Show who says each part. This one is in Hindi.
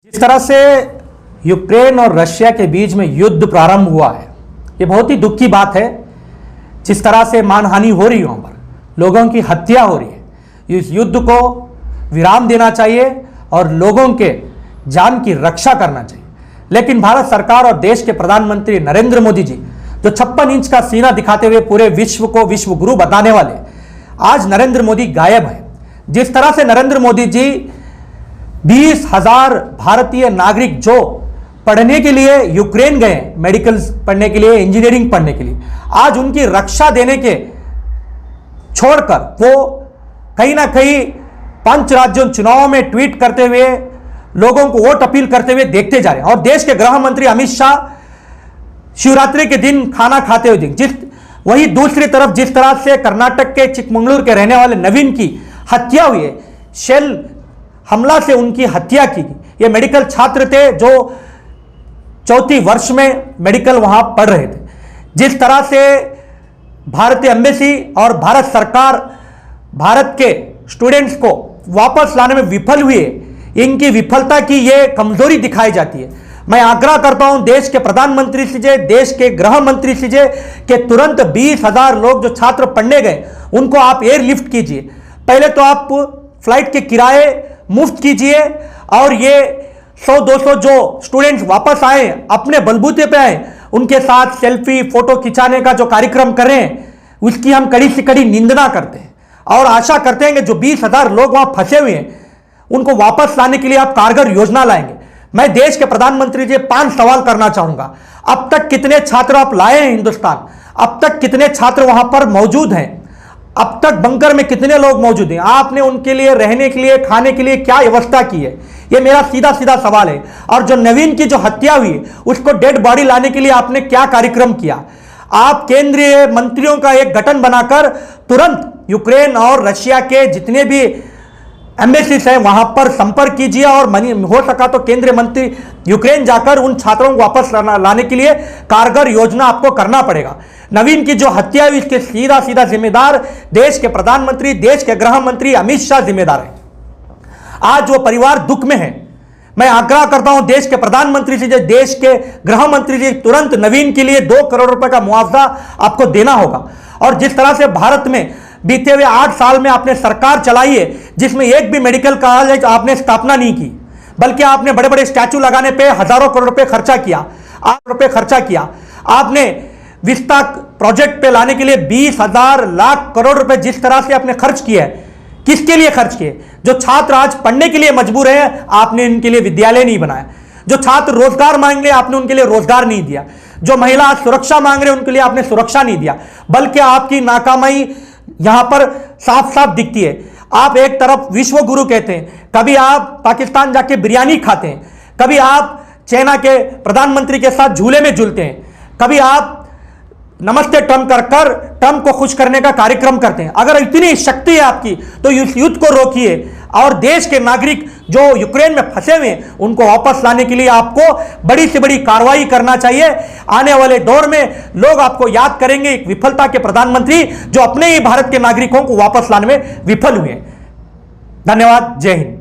Speaker 1: जिस तरह से यूक्रेन और रशिया के बीच में युद्ध प्रारंभ हुआ है, ये बहुत ही दुख की बात है। जिस तरह से मानहानि हो रही है, वहाँ पर लोगों की हत्या हो रही है। इस युद्ध को विराम देना चाहिए और लोगों के जान की रक्षा करना चाहिए। लेकिन भारत सरकार और देश के प्रधानमंत्री नरेंद्र मोदी जी, जो 56 इंच का सीना दिखाते हुए पूरे विश्व को विश्व गुरु बताने वाले, आज नरेंद्र मोदी गायब है। जिस तरह से नरेंद्र मोदी जी 20,000 भारतीय नागरिक जो पढ़ने के लिए यूक्रेन गए, मेडिकल पढ़ने के लिए, इंजीनियरिंग पढ़ने के लिए, आज उनकी रक्षा देने के छोड़कर वो कहीं ना कहीं 5 राज्यों चुनाव में ट्वीट करते हुए लोगों को वोट अपील करते हुए देखते जा रहे हैं। और देश के गृह मंत्री अमित शाह शिवरात्रि के दिन खाना खाते हुए वही दूसरी तरफ जिस तरह से कर्नाटक के चिकमंगलुरु के रहने वाले नवीन की हत्या हुई है, शेल हमला से उनकी हत्या की गई। ये मेडिकल छात्र थे जो 4th वर्ष में मेडिकल वहां पढ़ रहे थे। जिस तरह से भारतीय एम्बेसी और भारत सरकार भारत के स्टूडेंट्स को वापस लाने में विफल हुए, इनकी विफलता की ये कमजोरी दिखाई जाती है। मैं आग्रह करता हूं देश के प्रधानमंत्री से, देश के गृह मंत्री से कि तुरंत 20,000 लोग जो छात्र पढ़ने गए उनको आप एयरलिफ्ट कीजिए। पहले तो आप फ्लाइट के किराए मुफ्त कीजिए और ये 100-200 जो स्टूडेंट्स वापस आए, अपने बलबूते पे आए, उनके साथ सेल्फी फोटो खिंचाने का जो कार्यक्रम कर रहे हैं उसकी हम कड़ी से कड़ी निंदा करते हैं और आशा करते हैं कि जो 20,000 लोग वहां फंसे हुए हैं उनको वापस लाने के लिए आप कारगर योजना लाएंगे। मैं देश के प्रधानमंत्री जी 5 सवाल करना चाहूंगा। अब तक कितने छात्र आप लाए हैं हिंदुस्तान? अब तक कितने छात्र वहां पर मौजूद हैं? अब तक बंकर में कितने लोग मौजूद हैं? आपने उनके लिए रहने के लिए, खाने के लिए क्या व्यवस्था की है? ये मेरा सीधा सीधा सवाल है। और जो नवीन की जो हत्या हुई उसको डेड बॉडी लाने के लिए आपने क्या कार्यक्रम किया? आप केंद्रीय मंत्रियों का एक गठन बनाकर तुरंत यूक्रेन और रशिया के जितने भी एम्बेसीज है वहां पर संपर्क कीजिए और हो सका तो केंद्रीय मंत्री यूक्रेन जाकर उन छात्रों को वापस लाने के लिए कारगर योजना आपको करना पड़ेगा। नवीन की जो हत्या हुई इसके सीधा सीधा जिम्मेदार देश के प्रधानमंत्री, देश के गृह मंत्री अमित शाह जिम्मेदार है। आज वो परिवार दुख में है। मैं आग्रह करता हूं देश के प्रधानमंत्री से, देश के गृह मंत्री जी, तुरंत नवीन के लिए 2 करोड़ रुपए का मुआवजा आपको देना होगा। और जिस तरह से भारत में बीते हुए 8 साल में आपने सरकार चलाई है जिसमें एक भी मेडिकल कॉलेज आपने स्थापना नहीं की, बल्कि आपने बड़े बड़े स्टैचू लगाने पे हजारों करोड़ रुपए खर्चा किया, खर्चा किया। आपने विस्ता प्रोजेक्ट पे लाने के लिए 20,000 लाख करोड़ रुपए जिस तरह से आपने खर्च किए, किसके लिए खर्च किए? जो छात्र आज पढ़ने के लिए मजबूर है, आपने इनके लिए विद्यालय नहीं बनाया। जो छात्र रोजगार मांग रहे, आपने उनके लिए रोजगार नहीं दिया। जो महिला सुरक्षा मांग रहे उनके लिए आपने सुरक्षा नहीं दिया, बल्कि आपकी नाकामी यहां पर साफ साफ दिखती है। आप एक तरफ विश्व गुरु कहते हैं, कभी आप पाकिस्तान जाके बिरयानी खाते हैं, कभी आप चाइना के प्रधानमंत्री के साथ झूले में झूलते हैं, कभी आप नमस्ते ट्रंप कर ट्रंप को खुश करने का कार्यक्रम करते हैं। अगर इतनी शक्ति है आपकी तो इस युद्ध को रोकिए और देश के नागरिक जो यूक्रेन में फंसे हुए हैं उनको वापस लाने के लिए आपको बड़ी से बड़ी कार्रवाई करना चाहिए। आने वाले दौर में लोग आपको याद करेंगे एक विफलता के प्रधानमंत्री जो अपने ही भारत के नागरिकों को वापस लाने में विफल हुए। धन्यवाद। जय हिंद।